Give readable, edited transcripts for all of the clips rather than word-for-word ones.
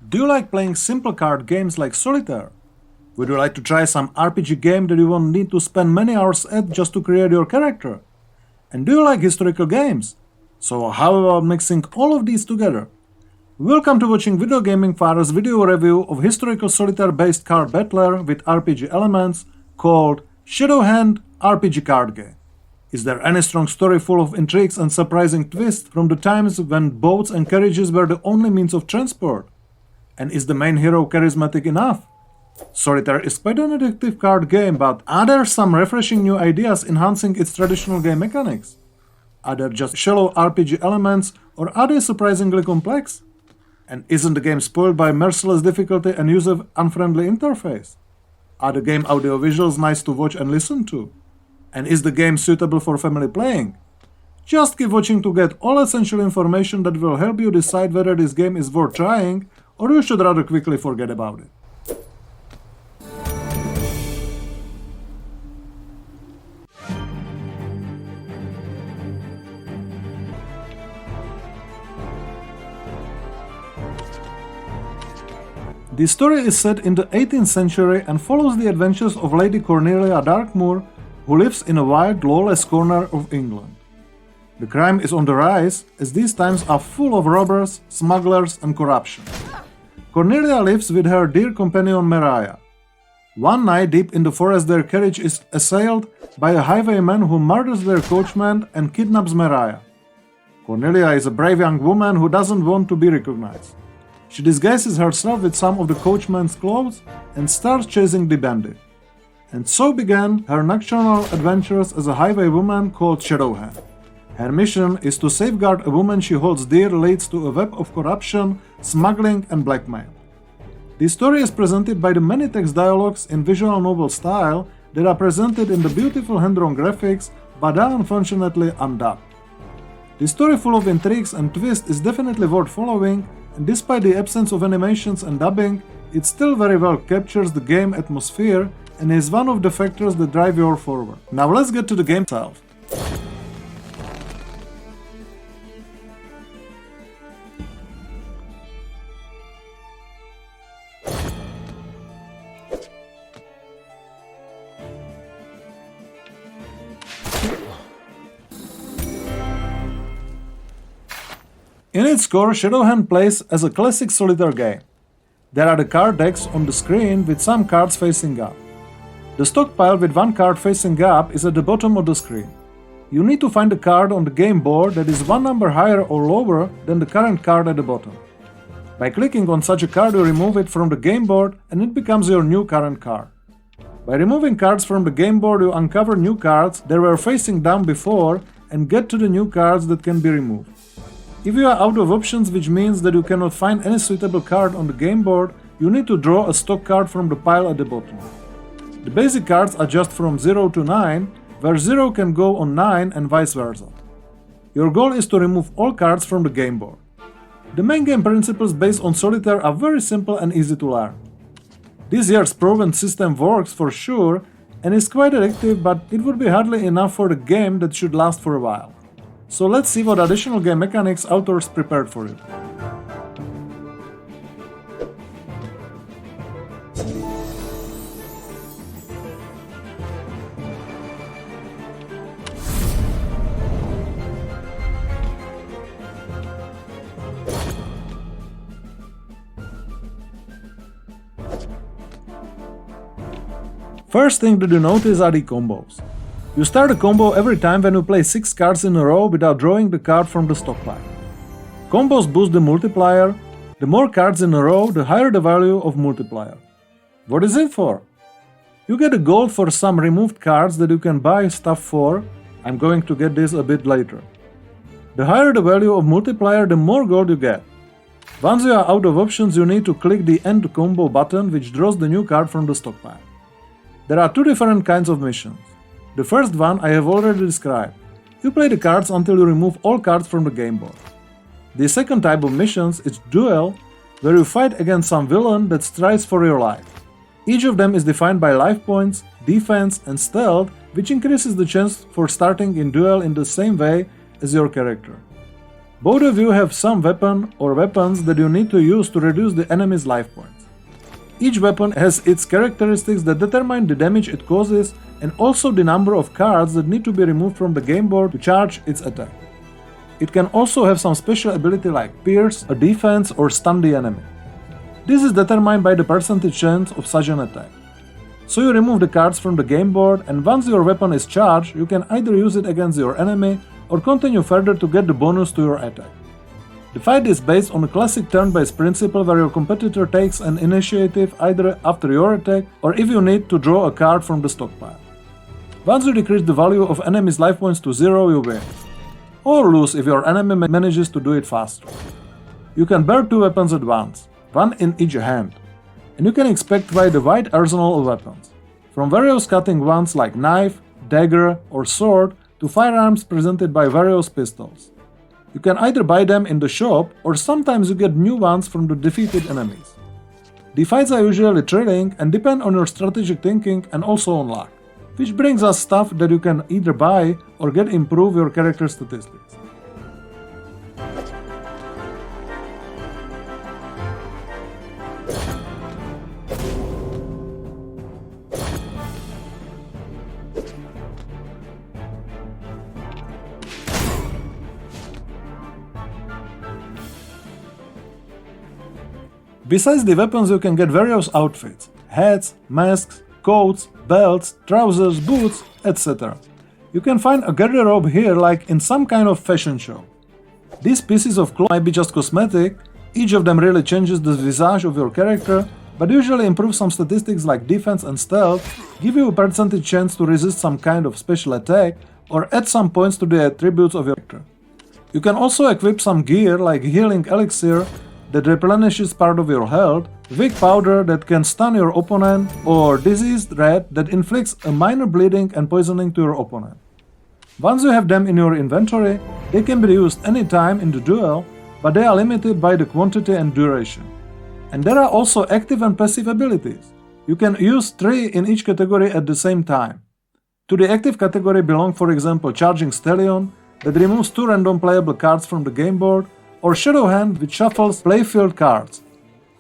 Do you like playing simple card games like solitaire? Would you like to try some RPG game that you won't need to spend many hours at just to create your character? And do you like historical games? So how about mixing all of these together? Welcome to watching VideoGaming Father's video review of historical solitaire-based card battler with RPG elements called Shadowhand RPG card game. Is there any strong story full of intrigues and surprising twists from the times when boats and carriages were the only means of transport? And is the main hero charismatic enough? Solitaire is quite an addictive card game, but are there some refreshing new ideas enhancing its traditional game mechanics? Are there just shallow RPG elements, or are they surprisingly complex? And isn't the game spoiled by merciless difficulty and user-unfriendly interface? Are the game audiovisuals nice to watch and listen to? And is the game suitable for family playing? Just keep watching to get all essential information that will help you decide whether this game is worth trying, or you should rather quickly forget about it. The story is set in the 18th century and follows the adventures of Lady Cornelia Darkmoor, who lives in a wild, lawless corner of England. The crime is on the rise, as these times are full of robbers, smugglers, and corruption. Cornelia lives with her dear companion Mariah. One night, deep in the forest, their carriage is assailed by a highwayman who murders their coachman and kidnaps Mariah. Cornelia is a brave young woman who doesn't want to be recognized. She disguises herself with some of the coachman's clothes and starts chasing the bandit. And so began her nocturnal adventures as a highwaywoman called Shadowhand. Her mission is to safeguard a woman she holds dear leads to a web of corruption, smuggling, and blackmail. The story is presented by the many text dialogues in visual novel style that are presented in the beautiful hand-drawn graphics, but are unfortunately undubbed. The story, full of intrigues and twists, is definitely worth following, and despite the absence of animations and dubbing, it still very well captures the game atmosphere and is one of the factors that drive you forward. Now let's get to the game itself. In its core, Shadowhand plays as a classic solitaire game. There are the card decks on the screen with some cards facing up. The stockpile with one card facing up is at the bottom of the screen. You need to find a card on the game board that is one number higher or lower than the current card at the bottom. By clicking on such a card, you remove it from the game board and it becomes your new current card. By removing cards from the game board, you uncover new cards that were facing down before and get to the new cards that can be removed. If you are out of options, which means that you cannot find any suitable card on the game board, you need to draw a stock card from the pile at the bottom. The basic cards are just from 0 to 9, where 0 can go on 9 and vice versa. Your goal is to remove all cards from the game board. The main game principles based on solitaire are very simple and easy to learn. This year's proven system works for sure and is quite addictive, but it would be hardly enough for the game that should last for a while. So let's see what additional game mechanics authors prepared for you. First thing that you notice are the combos. You start a combo every time when you play 6 cards in a row without drawing the card from the stockpile. Combos boost the multiplier. The more cards in a row, the higher the value of multiplier. What is it for? You get a gold for some removed cards that you can buy stuff for. I'm going to get this a bit later. The higher the value of multiplier, the more gold you get. Once you are out of options, you need to click the End Combo button, which draws the new card from the stockpile. There are 2 different kinds of missions. The first one I have already described. You play the cards until you remove all cards from the game board. The second type of missions is Duel, where you fight against some villain that strives for your life. Each of them is defined by life points, defense, and stealth, which increases the chance for starting in duel in the same way as your character. Both of you have some weapon or weapons that you need to use to reduce the enemy's life points. Each weapon has its characteristics that determine the damage it causes and also the number of cards that need to be removed from the game board to charge its attack. It can also have some special ability like pierce, a defense, or stun the enemy. This is determined by the percentage chance of such an attack. So you remove the cards from the game board, and once your weapon is charged, you can either use it against your enemy or continue further to get the bonus to your attack. The fight is based on a classic turn-based principle where your competitor takes an initiative either after your attack or if you need to draw a card from the stockpile. Once you decrease the value of enemy's life points to 0, you win. Or lose if your enemy manages to do it faster. You can bear 2 weapons at once, one in each hand, and you can expect quite a wide arsenal of weapons, from various cutting ones like knife, dagger, or sword to firearms presented by various pistols. You can either buy them in the shop or sometimes you get new ones from the defeated enemies. The fights are usually thrilling and depend on your strategic thinking and also on luck, which brings us stuff that you can either buy or get improve your character statistics. Besides the weapons, you can get various outfits: hats, masks, coats, belts, trousers, boots, etc. You can find a garderobe here like in some kind of fashion show. These pieces of clothes might be just cosmetic, each of them really changes the visage of your character, but usually improve some statistics like defense and stealth, give you a percentage chance to resist some kind of special attack, or add some points to the attributes of your character. You can also equip some gear like healing elixir that replenishes part of your health, weak powder that can stun your opponent, or diseased rat that inflicts a minor bleeding and poisoning to your opponent. Once you have them in your inventory, they can be used anytime in the duel, but they are limited by the quantity and duration. And there are also active and passive abilities. You can use 3 in each category at the same time. To the active category belong, for example, Charging Stallion that removes 2 random playable cards from the game board, or Shadowhand, which shuffles playfield cards.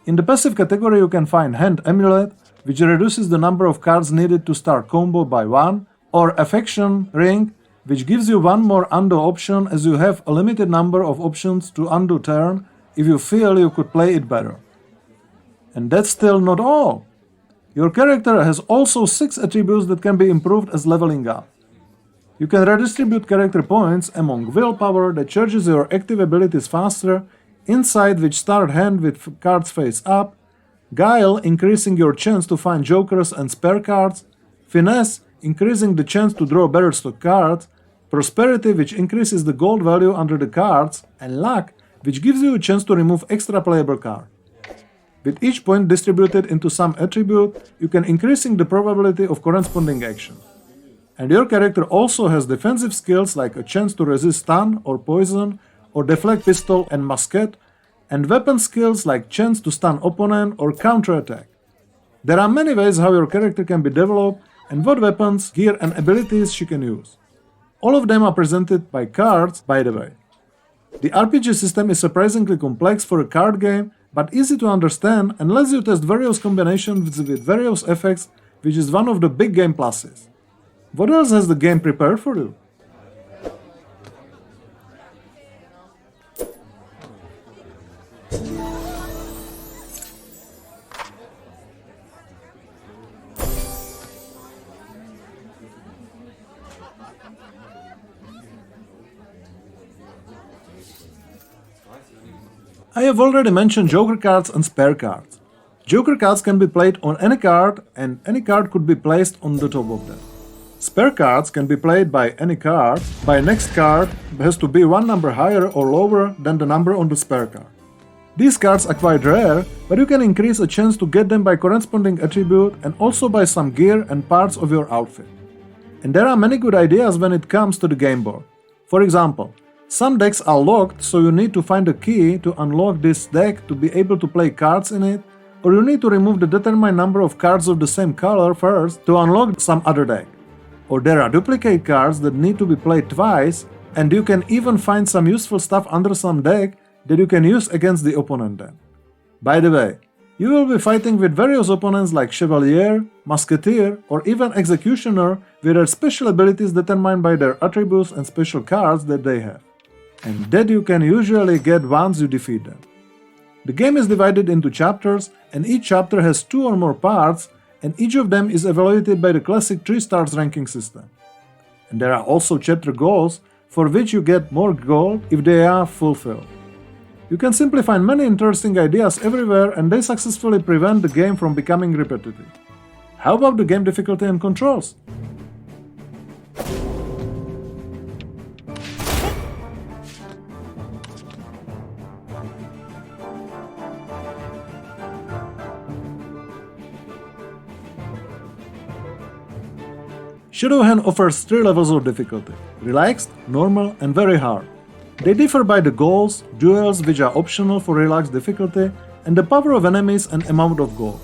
In the passive category you can find Hand Amulet, which reduces the number of cards needed to start combo by 1, or Affection Ring, which gives you 1 more undo option as you have a limited number of options to undo turn if you feel you could play it better. And that's still not all. Your character has also 6 attributes that can be improved as leveling up. You can redistribute character points among Willpower that charges your active abilities faster, Insight which start hand with cards face up, Guile increasing your chance to find jokers and spare cards, Finesse increasing the chance to draw better stock cards, Prosperity which increases the gold value under the cards, and Luck which gives you a chance to remove extra playable card. With each point distributed into some attribute, you can increasing the probability of corresponding action. And your character also has defensive skills like a chance to resist stun or poison, or deflect pistol and musket, and weapon skills like chance to stun opponent or counterattack. There are many ways how your character can be developed and what weapons, gear and abilities she can use. All of them are presented by cards, by the way. The RPG system is surprisingly complex for a card game, but easy to understand and lets you test various combinations with various effects, which is one of the big game pluses. What else has the game prepared for you? I have already mentioned Joker cards and spare cards. Joker cards can be played on any card, and any card could be placed on the top of them. Spare cards can be played by any card, by next card has to be 1 number higher or lower than the number on the spare card. These cards are quite rare, but you can increase a chance to get them by corresponding attribute and also by some gear and parts of your outfit. And there are many good ideas when it comes to the game board. For example, some decks are locked, so you need to find a key to unlock this deck to be able to play cards in it, or you need to remove the determined number of cards of the same color first to unlock some other deck. Or there are duplicate cards that need to be played twice, and you can even find some useful stuff under some deck that you can use against the opponent then. By the way, you will be fighting with various opponents like Chevalier, Musketeer, or even Executioner with their special abilities determined by their attributes and special cards that they have, and that you can usually get once you defeat them. The game is divided into chapters, and each chapter has 2 or more parts, and each of them is evaluated by the classic 3 stars ranking system. And there are also chapter goals, for which you get more gold if they are fulfilled. You can simply find many interesting ideas everywhere, and they successfully prevent the game from becoming repetitive. How about the game difficulty and controls? Shadowhand offers 3 levels of difficulty: relaxed, normal, and very hard. They differ by the goals, duels which are optional for relaxed difficulty, and the power of enemies and amount of gold.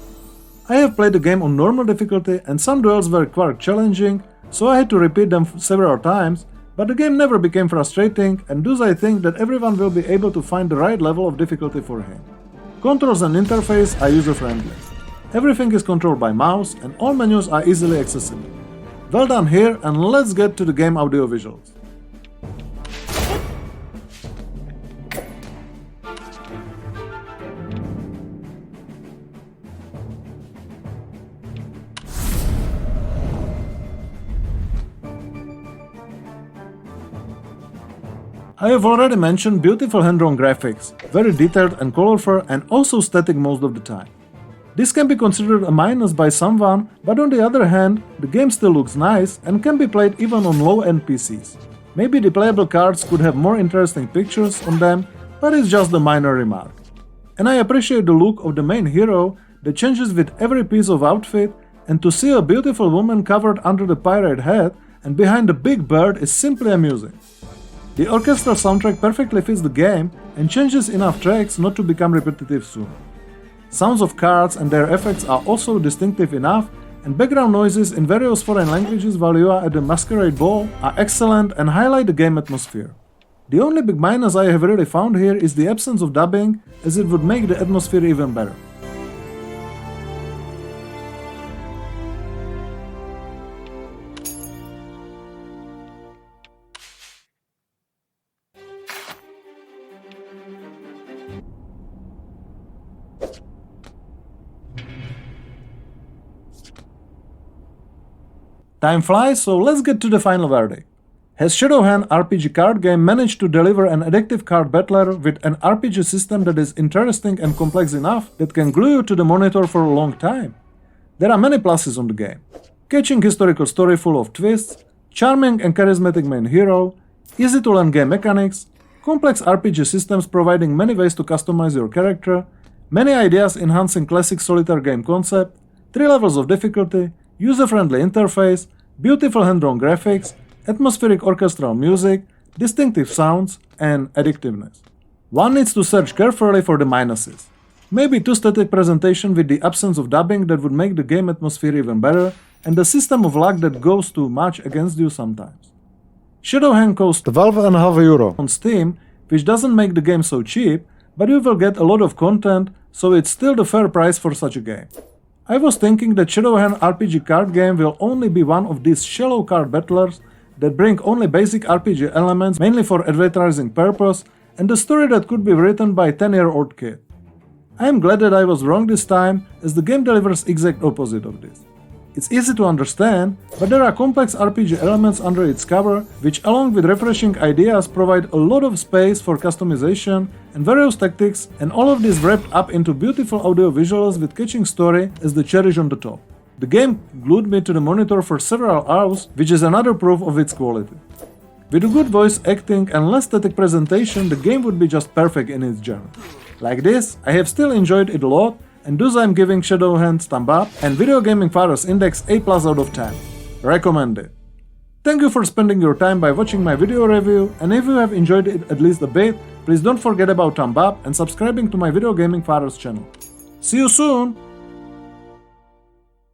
I have played the game on normal difficulty, and some duels were quite challenging, so I had to repeat them several times, but the game never became frustrating, and thus I think that everyone will be able to find the right level of difficulty for him. Controls and interface are user-friendly. Everything is controlled by mouse, and all menus are easily accessible. Well done here, and let's get to the game audiovisuals. I have already mentioned beautiful hand-drawn graphics, very detailed and colorful, and also static most of the time. This can be considered a minus by someone, but on the other hand, the game still looks nice and can be played even on low-end PCs. Maybe the playable cards could have more interesting pictures on them, but it's just a minor remark. And I appreciate the look of the main hero that changes with every piece of outfit, and to see a beautiful woman covered under the pirate hat and behind a big bird is simply amusing. The orchestral soundtrack perfectly fits the game and changes enough tracks not to become repetitive soon. Sounds of cards and their effects are also distinctive enough, and background noises in various foreign languages while you are at the masquerade ball are excellent and highlight the game atmosphere. The only big minus I have really found here is the absence of dubbing, as it would make the atmosphere even better. Time flies, so let's get to the final verdict. Has Shadowhand RPG card game managed to deliver an addictive card battler with an RPG system that is interesting and complex enough that can glue you to the monitor for a long time? There are many pluses on the game. Catching historical story full of twists, charming and charismatic main hero, easy to learn game mechanics, complex RPG systems providing many ways to customize your character, many ideas enhancing classic solitaire game concept, 3 levels of difficulty, user-friendly interface, beautiful hand-drawn graphics, atmospheric orchestral music, distinctive sounds, and addictiveness. One needs to search carefully for the minuses. Maybe too static presentation with the absence of dubbing that would make the game atmosphere even better, and the system of luck that goes too much against you sometimes. Shadowhand costs €12.50 on Steam, which doesn't make the game so cheap, but you will get a lot of content, so it's still the fair price for such a game. I was thinking that Shadowhand RPG card game will only be one of these shallow card battlers that bring only basic RPG elements mainly for advertising purpose, and a story that could be written by a 10-year-old kid. I am glad that I was wrong this time, as the game delivers exact opposite of this. It's easy to understand, but there are complex RPG elements under its cover, which along with refreshing ideas provide a lot of space for customization and various tactics, and all of this wrapped up into beautiful audio visuals with catching story as the cherry on the top. The game glued me to the monitor for several hours, which is another proof of its quality. With a good voice acting and less static presentation, the game would be just perfect in its genre. Like this, I have still enjoyed it a lot, and thus I'm giving Shadowhand thumb up and VideoGaming Father's index A+ out of 10. Recommended. Thank you for spending your time by watching my video review, and if you have enjoyed it at least a bit, please don't forget about thumb up and subscribing to my VideoGaming Father's channel. See you soon!